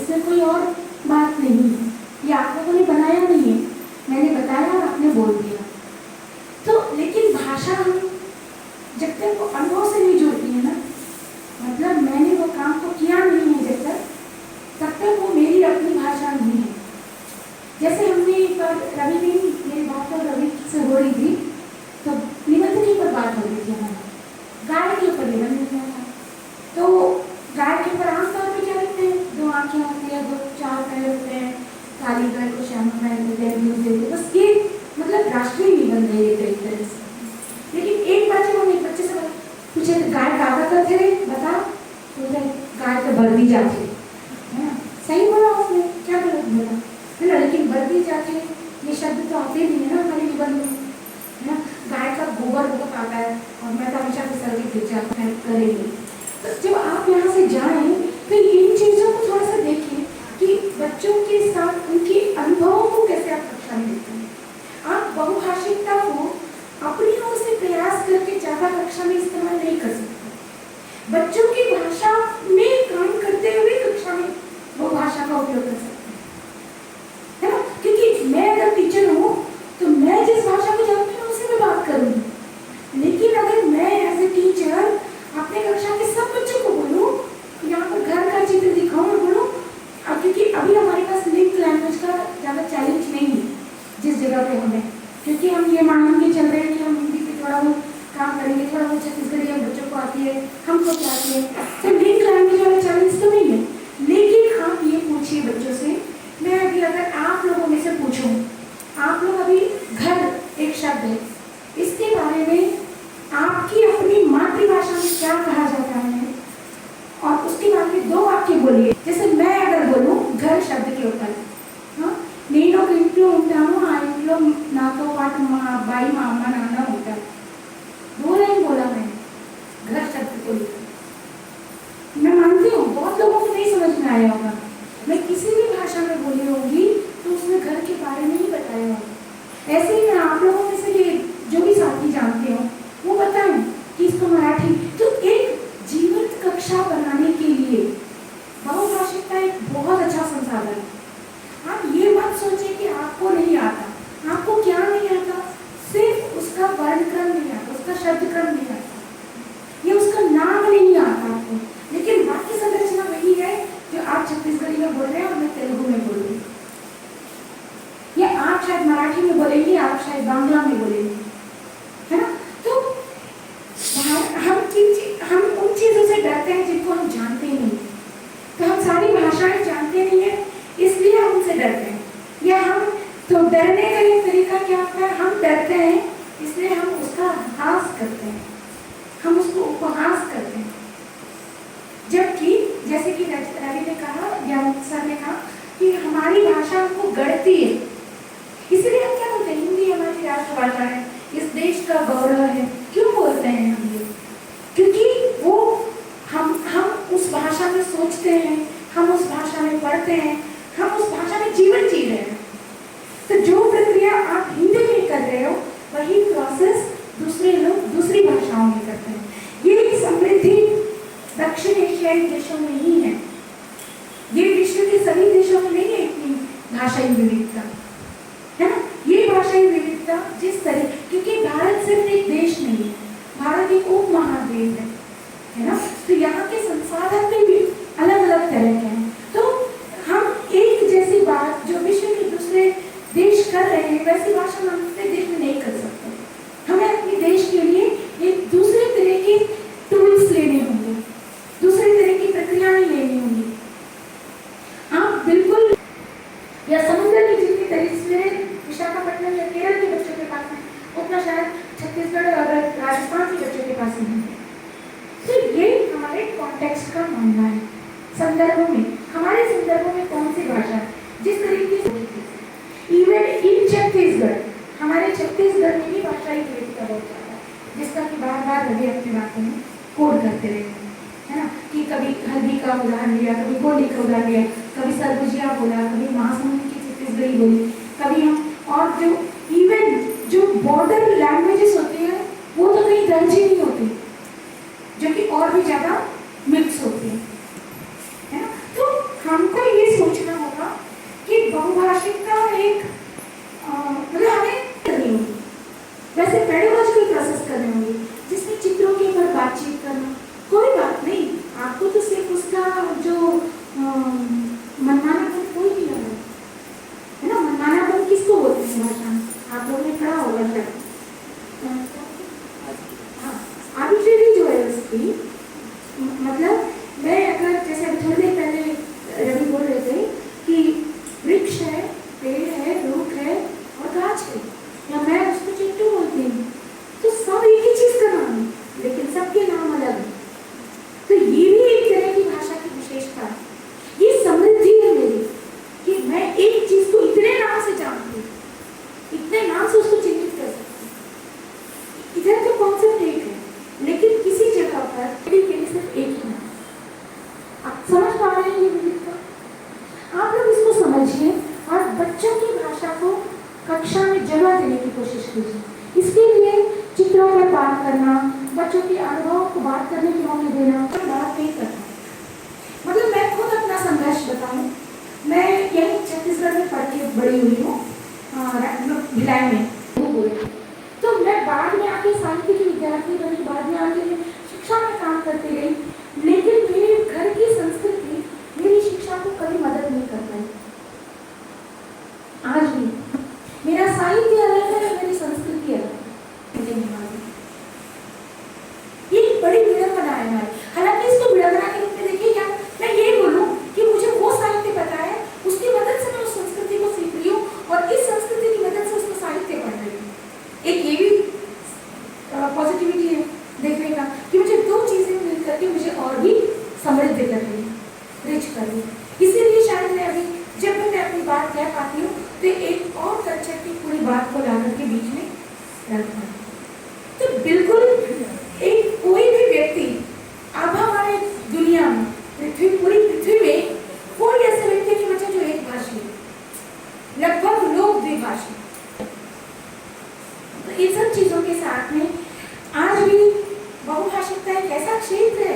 इसमें कोई और बात नहीं है, ये आप लोगों ने बनाया नहीं है, मैंने बताया और आपने बोल दिया। तो लेकिन भाषा हम जब तक वो अनुभव से नहीं जुड़ती है ना, मतलब मैंने वो काम को किया नहीं है जब तक, तब तक वो मेरी अपनी भाषा नहीं है। जैसे हमने एक बार रवि भी, मेरी बात तो रवि से हो रही थी, तो निबंधनी पर बात हो रही थी हमारी, गाय के ऊपर निबंध लिखना था। तो गाय के ऊपर आमतौर पर क्या लिखते हैं, 2 आँखें होती है, 2-4 पैर होते हैं, काली गाय को श्यामा गाय देते हैं, बस ये मतलब राष्ट्रीय निबंध है ये एक तरह से। लेकिन एक बार जब हम एक बच्चे से पूछे गाय काका करते रहे बता, तो गाय तो बर्दी जाती है ना, सही बोला उसने, क्या गलत बोला है ना, लेकिन बर्दी जाती है ये शब्द तो आते नहीं है ना हमारे निबंध में, है ना। गाय का गोबर बहुत आता है और मैं तो हमेशा सर्विस करेंगे। तो जब आप यहाँ से जाएं तो इन चीज़ों को थोड़ा सा देखिए कि बच्चों के साथ उनके अनुभवों को कैसे आप कक्षा में देते हैं। आप बहुभाषिकता को अपनी ओर से प्रयास करके ज़्यादा कक्षा में इस्तेमाल नहीं कर सकते। बच्चों की भाषा में काम करते हुए कक्षा में वो भाषा का उपयोग कर सकते हैं, है ना। क्योंकि मैं अगर टीचर हूँ तो मैं जिस भाषा को जानती हूँ उसी में बात करूँगी। लेकिन अगर मैं एज ए टीचर अपने कक्षा के सब बच्चों को बोलूँ, यहाँ पर घर का चित्र दिखाऊँ और बोलूँ, क्योंकि अभी हमारे पास लिंक लैंग्वेज का ज़्यादा चैलेंज नहीं है जिस जगह पे हमें, क्योंकि हम ये मान के चल रहे हैं कि हम हिंदी पे थोड़ा बहुत काम करेंगे, थोड़ा बहुत छत्तीसगढ़ी हम बच्चों को आती है, हमको क्या आती है, तो लिंक लैंग्वेज वाला चैलेंज तो नहीं है। लेकिन आप ये पूछिए बच्चों से, मैं अभी अगर आप लोगों में से पूछूं, आप लोग अभी घर एक शब्द है, इसके बारे में आपकी अपनी मातृभाषा में क्या कहा जाता है और उसके बारे में 2 वाक्य बोलिए। जैसे मैं अगर बोलूँ घर शब्द के ऊपर, हाँ, నేను ఒక ఇంట్లో ఉంటాను, ఆ ఇంట్లో నాతో పాటు మా అబ్బాయి మా అమ్మ నాన్న ఉంటారు, 2 लाइन बोला मैंने घर शब्द को लेकर। मैं मानती हूँ बहुत लोगों को नहीं समझ में आया होगा, मैं किसी भी भाषा में बोली होगी तो उसमें घर के बारे में ही बताया होगा। ऐसे ही मैं आप लोगों में से ये जो भी साथी जानते हो वो बताएं कि इसको मराठी, तो एक जीवंत कक्षा बनाने के लिए बहुभाषिकता एक बहुत अच्छा संसाधन है। आप ये मत सोचें कि आपको नहीं आता, आपको क्या नहीं आता, सिर्फ उसका वर्णक्रम नहीं आता, उसका शब्दक्रम नहीं आता, ये उसका नाम नहीं आता आपको, लेकिन वाक्य संरचना वही है जो आप छत्तीसगढ़ी में बोल रहे हैं और मैं तेलुगु में बोल रही हूँ, या आप शायद मराठी में बोलेंगे, आप शायद बांग्ला में बोलेंगे, है ना। तो हम उन चीज़ों से डरते हैं जिनको हम जानते नहीं, तो हम सारी भाषाएं जानते नहीं है इसलिए हम उनसे डरते हैं। या हम तो डरने का एक तरीका क्या होता है, हम डरते हैं इसलिए हम उसका हास करते हैं, हम उसको उपहास करते हैं। जबकि जैसे कि रवि ने कहा, ज्ञान सर ने कहा कि हमारी भाषा हमको गढ़ती है, इसलिए हम क्या बोलते हैं, हिंदी हमारी राष्ट्रभाषा है, इस देश का गौरव है। क्यों बोलते हैं हम ये? क्योंकि वो हम उस भाषा में सोचते हैं, हम उस भाषा में पढ़ते हैं, हम उस भाषा में जीवन जी रहे हैं। तो जो प्रक्रिया आप हिंदी में कर रहे हो वही प्रोसेस दूसरे लोग दूसरी भाषाओं में करते हैं। ये समृद्धि दक्षिण एशियाई देशों में ही है, ये विश्व के सभी देशों में नहीं है इतनी भाषाई विविधता, है ना। ये भाषाई विविधता जिस तरह, क्योंकि भारत सिर्फ एक देश नहीं है, भारत एक उप महाद्वीप है ना, तो यहाँ के संसाधन भी अलग अलग तरह के हैं। तो हम एक जैसी बात जो विश्व के दूसरे देश कर रहे हैं वैसी भाषा हम दूसरे देश में नहीं कर सकते। हमें अपने देश के लिए एक दूसरे तरह के टूल्स लेने होंगे, दूसरे तरह की प्रक्रियाएं लेनी होंगी। आप बिल्कुल या समुद्र की जितनी तरीके विशाखापट्टनम या केरल के बच्चों के पास है उतना शायद छत्तीसगढ़ और राजस्थान के बच्चों के पास नहीं है। तो ये हमारे कॉन्टेक्स्ट का मामला है। संदर्भों में, हमारे संदर्भों में कौन सी भाषा है, जिस तरीके से इवन इन छत्तीसगढ़, हमारे छत्तीसगढ़ में भी भाषाई विविधता बहुत ज़्यादा है, जिसका कि बार बार रवि अपनी बातों में कोड करते रहे हैं, है ना, कि कभी हल्दी का उदाहरण लिया, कभी होली का उदाहरण लिया, कभी सरगुजिया बोला, कभी महासमुंद की छत्तीसगढ़ी बोली, कभी हम और जो इवन जो बॉर्डर लैंग्वेजेस होती हैं वो तो कहीं दर्ज ही नहीं होती, जो कि और भी ज़्यादा मिक्स होती है ना। तो हमको ये एक बहुभाषिक का एक मतलब हमें करनी होगी, वैसे पेडागोजिकल प्रोसेस करने होंगे जिसमें चित्रों के ऊपर बातचीत करना। कोई बात नहीं, आपको तो सिर्फ उसका जो मनमानापन कोई नहीं लगा है ना। मनमानापन किसको बोलते हैं भाषा में? आप लोगों ने पढ़ा होगा शायद। हाँ, आर्बिट्रेरी जो है उसकी मतलब, मैं अगर जैसे अभी थोड़ी देर पहले रवि बोल रहे थे कि वृक्ष है, पेड़ है, रुख है और गाछ है, या मैं उसको चिट्टू बोलती हूँ, तो सब एक ही चीज का नाम है लेकिन सबके नाम अलग है। तो ये भी एक तरह की भाषा की विशेषता है। ये समृद्धि है मेरी कि मैं एक चीज को इतने नाम से जानती हूँ, इतने नाम से उसको चिन्हित कर सकती हूँ। इधर तो कॉन्सेप्ट एक है लेकिन किसी जगह पर के लिए सिर्फ एक ही नाम। आप समझ पा रहे हैं ये विविधता? आप लोग इसको समझिए और बच्चों की भाषा को कक्षा में जगह देने की कोशिश कीजिए। इसके लिए चित्रों पर बात करना, बच्चों के अनुभव को बात करने के मौके देना, पर बात नहीं करना। मतलब मैं खुद अपना संघर्ष बताऊं, मैं यही छत्तीसगढ़ में पढ़ के बड़ी हुई हूँ, भिलाई में। तो मैं बाद में आके साहित्य की विद्यार्थी बनी, बाद में आके शिक्षा में काम करती रही, लेकिन मेरे घर की संस्कृति मेरी शिक्षा को कभी मदद नहीं कर पाई। आज भी मेरा साहित्य अलग है, मेरी संस्कृति अलग है। ये बड़ी विडंबना है हमारी। हालांकि इसको विडंबना के रूप में देखिए, या मैं ये बोलूं कि मुझे वो साहित्य पता है, उसकी मदद से मैं उस संस्कृति को सीख रही हूँ और इस संस्कृति की मदद से उसको साहित्य पढ़ रही हूँ। एक ये भी पॉजिटिविटी है देखने का कि मुझे दो चीजें मिल करके मुझे और भी समृद्ध कर रही है, रिच कर रही है। इसीलिए शायद मैं अभी जब भी मैं अपनी बात कह पाती हूँ तो एक और कल्चर की पूरी बात को लाकर के बीच में रख पाती। तो बिल्कुल एक कोई भी व्यक्ति अब हमारे दुनिया में पूरी पृथ्वी में कोई ऐसे व्यक्ति नहीं बचा जो एक भाषी है। लगभग लोग द्विभाषी। तो इन सब चीजों के साथ में आज भी बहुभाषिकता एक ऐसा क्षेत्र है